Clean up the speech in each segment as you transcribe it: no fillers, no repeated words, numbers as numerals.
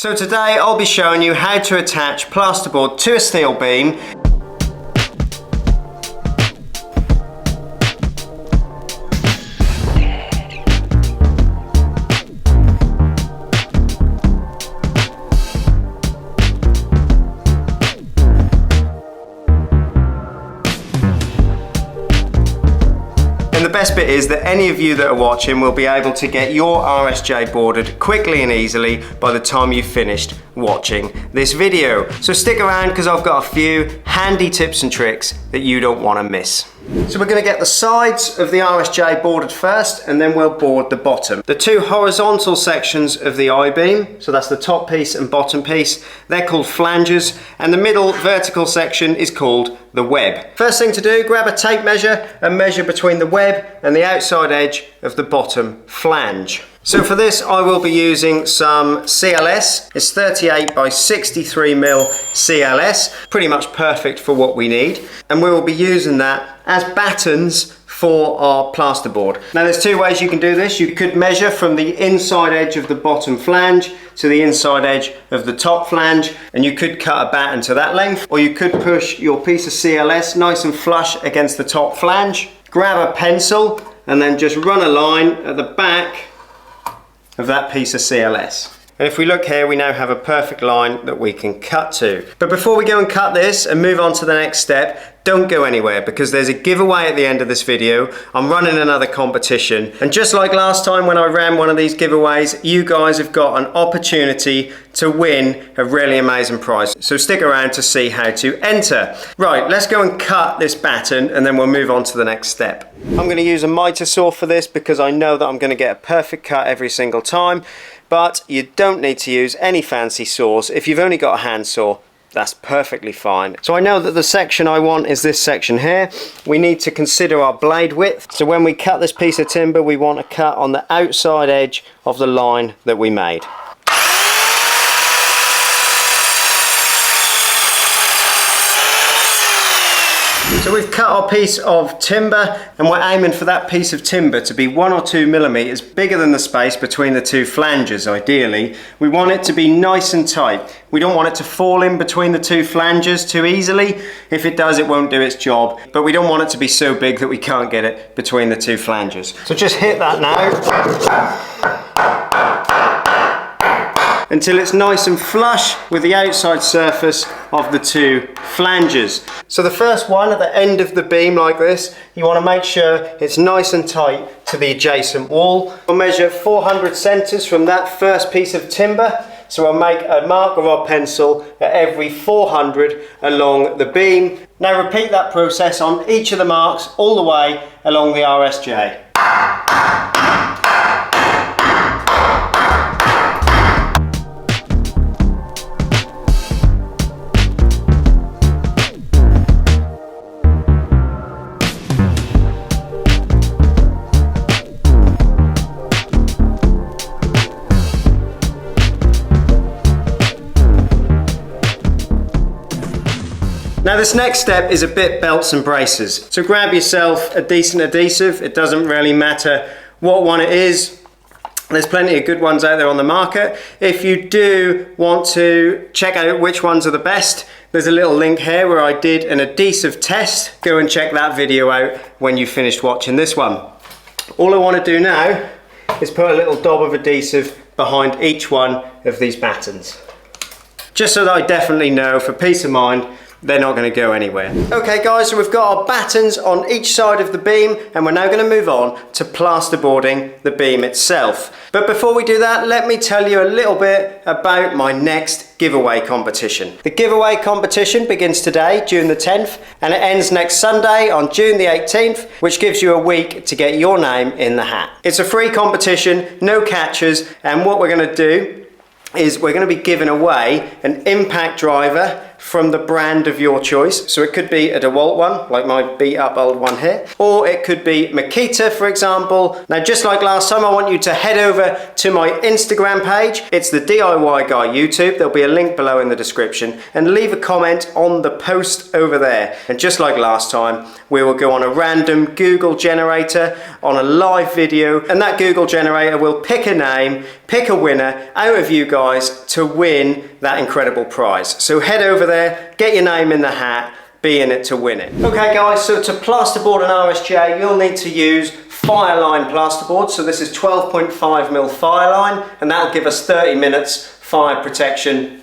So today I'll be showing you how to attach plasterboard to a steel beam. And the best bit is that any of you that are watching will be able to get your RSJ boarded quickly and easily by the time you've finished watching this video. So stick around because I've got a few handy tips and tricks that you don't want to miss. So we're going to get the sides of the RSJ boarded first, and then we'll board the bottom. The two horizontal sections of the I-beam, so that's the top piece and bottom piece, they're called flanges, and the middle vertical section is called the web. First thing to do, grab a tape measure and measure between the web and the outside edge of the bottom flange. So for this I will be using some CLS. It's 38 by 63 mil CLS, pretty much perfect for what we need, and we will be using that as battens for our plasterboard. Now there's two ways you can do this. You could measure from the inside edge of the bottom flange to the inside edge of the top flange, and you could cut a batten to that length, or you could push your piece of CLS nice and flush against the top flange, grab a pencil and then just run a line at the back of that piece of CLS. And if we look here, we now have a perfect line that we can cut to. But before we go and cut this and move on to the next step, don't go anywhere, because there's a giveaway at the end of this video. I'm running another competition, and just like last time when I ran one of these giveaways, you guys have got an opportunity to win a really amazing prize. So stick around to see how to enter. Right, let's go and cut this batten and then we'll move on to the next step. I'm going to use a miter saw for this because I know that I'm going to get a perfect cut every single time, but you don't need to use any fancy saws. If you've only got a hand saw, that's perfectly fine. So I know that the section I want is this section here. We need to consider our blade width. So when we cut this piece of timber, we want to cut on the outside edge of the line that we made. So we've cut our piece of timber, and we're aiming for that piece of timber to be 1 or 2 millimeters bigger than the space between the two flanges, ideally. We want it to be nice and tight. We don't want it to fall in between the two flanges too easily. If it does, it won't do its job. But we don't want it to be so big that we can't get it between the two flanges. So just hit that now until it's nice and flush with the outside surface of the two flanges. So the first one at the end of the beam like this, you want to make sure it's nice and tight to the adjacent wall. We'll measure 400 centres from that first piece of timber. So we'll make a mark of our pencil at every 400 along the beam. Now repeat that process on each of the marks all the way along the RSJ. Now this next step is a bit belts and braces. So grab yourself a decent adhesive. It doesn't really matter what one it is. There's plenty of good ones out there on the market. If you do want to check out which ones are the best, there's a little link here where I did an adhesive test. Go and check that video out when you finished watching this one. All I want to do now is put a little dob of adhesive behind each one of these battens, just so that I definitely know, for peace of mind, they're not going to go anywhere. Okay guys, so we've got our battens on each side of the beam, and we're now going to move on to plasterboarding the beam itself. But before we do that, let me tell you a little bit about my next giveaway competition. The giveaway competition begins today, June the 10th, and it ends next Sunday on June the 18th, which gives you a week to get your name in the hat. It's a free competition, no catches, and what we're going to do is we're going to be giving away an impact driver from the brand of your choice. So it could be a DeWalt one, like my beat up old one here, or it could be Makita, for example. Now, just like last time, I want you to head over to my Instagram page. It's the DIY Guy YouTube. There'll be a link below in the description, and leave a comment on the post over there. And just like last time, we will go on a random Google generator on a live video, and that Google generator will pick a name, pick a winner out of you guys to win that incredible prize. So head over there, get your name in the hat, be in it to win it. Okay guys, so to plasterboard an RSJ, you'll need to use fireline plasterboard. So this is 12.5mm fireline, and that'll give us 30 minutes fire protection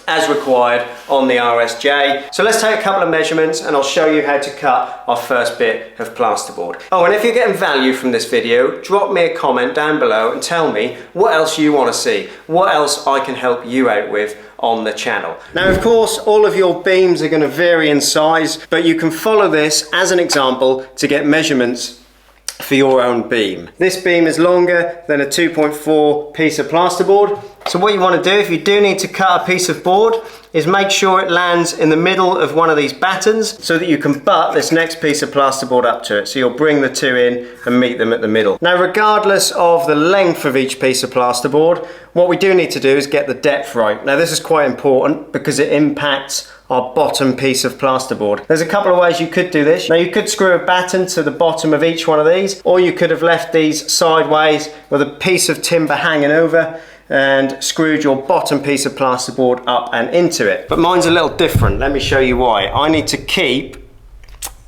as required on the RSJ. So let's take a couple of measurements and I'll show you how to cut our first bit of plasterboard. Oh, and if you're getting value from this video, drop me a comment down below and tell me what else you want to see, what else I can help you out with on the channel. Now, of course, all of your beams are going to vary in size, but you can follow this as an example to get measurements for your own beam. This beam is longer than a 2.4 piece of plasterboard. So what you want to do, if you do need to cut a piece of board, is make sure it lands in the middle of one of these battens so that you can butt this next piece of plasterboard up to it. So you'll bring the two in and meet them at the middle. Now, regardless of the length of each piece of plasterboard, what we do need to do is get the depth right. Now, this is quite important because it impacts our bottom piece of plasterboard. There's a couple of ways you could do this. Now, you could screw a batten to the bottom of each one of these, or you could have left these sideways with a piece of timber hanging over and screwed your bottom piece of plasterboard up and into it. But mine's a little different. Let me show you why. I need to keep,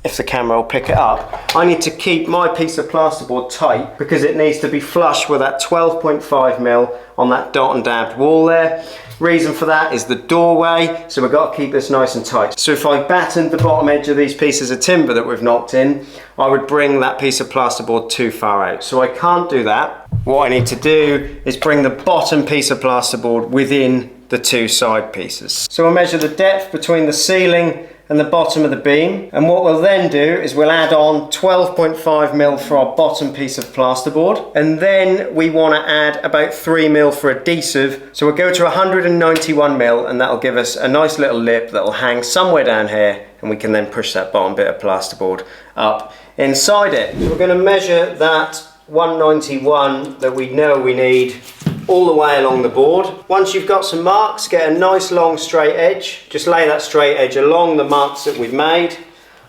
if the camera will pick it up, I need to keep my piece of plasterboard tight because it needs to be flush with that 12.5mm on that dot and dabbed wall there. Reason for that is the doorway, so we've got to keep this nice and tight. So if I battened the bottom edge of these pieces of timber that we've knocked in, I would bring that piece of plasterboard too far out. So I can't do that. What I need to do is bring the bottom piece of plasterboard within the two side pieces. So we'll measure the depth between the ceiling and the bottom of the beam, and what we'll then do is we'll add on 12.5mm for our bottom piece of plasterboard, and then we want to add about 3mm for adhesive. So we'll go to 191mm, and that'll give us a nice little lip that'll hang somewhere down here, and we can then push that bottom bit of plasterboard up inside it. So we're going to measure that 191 that we know we need all the way along the board. Once you've got some marks, get a nice long straight edge. Just lay that straight edge along the marks that we've made.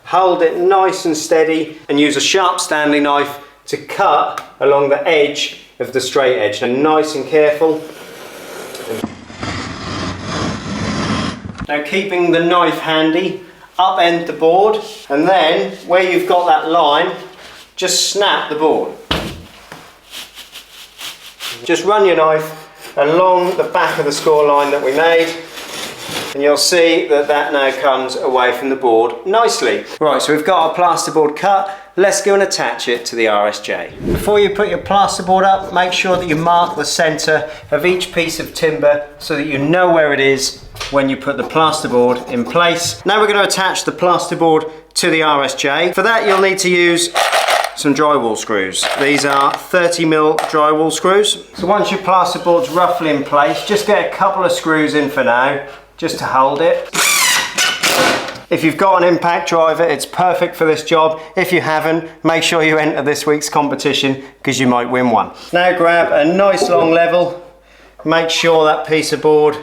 Hold it nice and steady and use a sharp Stanley knife to cut along the edge of the straight edge. And nice and careful. Now, keeping the knife handy, upend the board, and then where you've got that line, just snap the board. Just run your knife along the back of the score line that we made, and you'll see that that now comes away from the board nicely. Right, so we've got our plasterboard cut. Let's go and attach it to the RSJ. Before you put your plasterboard up, make sure that you mark the center of each piece of timber so that you know where it is when you put the plasterboard in place. Now we're going to attach the plasterboard to the RSJ. For that, you'll need to use some drywall screws. These are 30mm drywall screws. So once your plasterboard's roughly in place, just get a couple of screws in for now, just to hold it. If you've got an impact driver, it's perfect for this job. If you haven't, make sure you enter this week's competition because you might win one. Now grab a nice long level, make sure that piece of board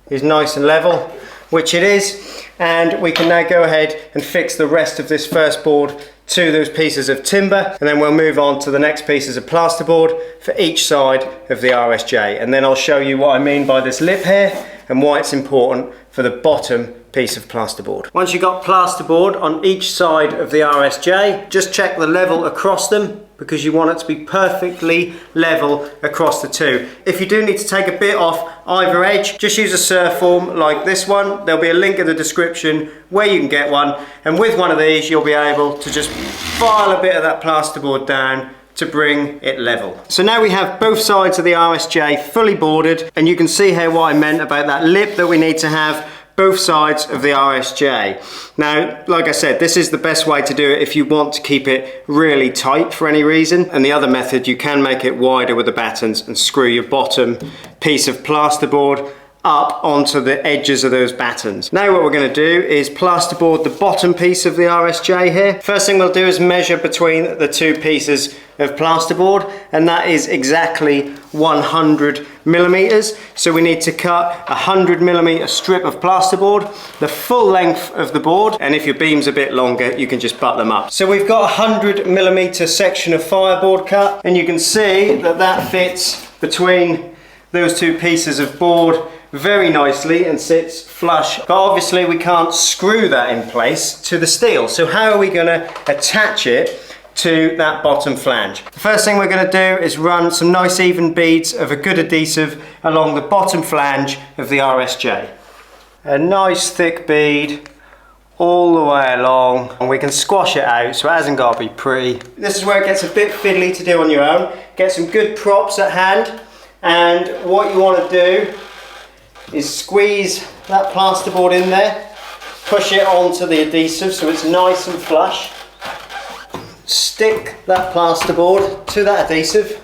is nice and level, which it is, and we can now go ahead and fix the rest of this first board to those pieces of timber, and then we'll move on to the next pieces of plasterboard for each side of the RSJ, and then I'll show you what I mean by this lip here and why it's important for the bottom piece of plasterboard. Once you've got plasterboard on each side of the RSJ, just check the level across them because you want it to be perfectly level across the two. If you do need to take a bit off either edge, just use a surf form like this one. There'll be a link in the description where you can get one, and with one of these you'll be able to just file a bit of that plasterboard down to bring it level. So now we have both sides of the RSJ fully boarded, and you can see here what I meant about that lip that we need to have both sides of the RSJ. Now, like I said, this is the best way to do it if you want to keep it really tight for any reason. And the other method, you can make it wider with the battens and screw your bottom piece of plasterboard up onto the edges of those battens. Now what we're going to do is plasterboard the bottom piece of the RSJ here. First thing we'll do is measure between the two pieces of plasterboard, and that is exactly 100 millimeters. So we need to cut a 100 millimeter strip of plasterboard, the full length of the board, and if your beam's a bit longer you can just butt them up. So we've got a 100 millimeter section of fireboard cut, and you can see that that fits between those two pieces of board very nicely and sits flush. But obviously we can't screw that in place to the steel. So how are we going to attach it to that bottom flange? The first thing we're going to do is run some nice even beads of a good adhesive along the bottom flange of the RSJ. A nice thick bead all the way along, and we can squash it out so it hasn't got to be pretty. This is where it gets a bit fiddly to do on your own. Get some good props at hand, and what you want to do is squeeze that plasterboard in there, push it onto the adhesive so it's nice and flush. Stick that plasterboard to that adhesive,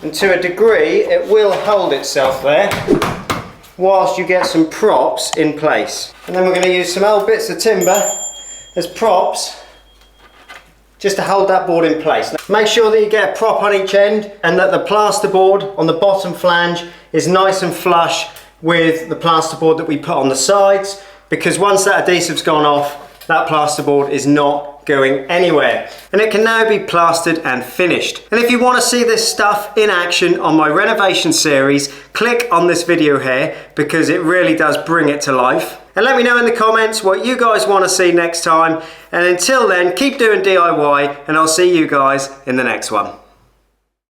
and to a degree it will hold itself there whilst you get some props in place. And then we're going to use some old bits of timber as props just to hold that board in place. Now, make sure that you get a prop on each end and that the plasterboard on the bottom flange is nice and flush with the plasterboard that we put on the sides, because once that adhesive's gone off, that plasterboard is not going anywhere, and it can now be plastered and finished. And if you want to see this stuff in action on my renovation series, click on this video here, because it really does bring it to life. And let me know in the comments what you guys want to see next time, and until then, keep doing DIY, and I'll see you guys in the next one.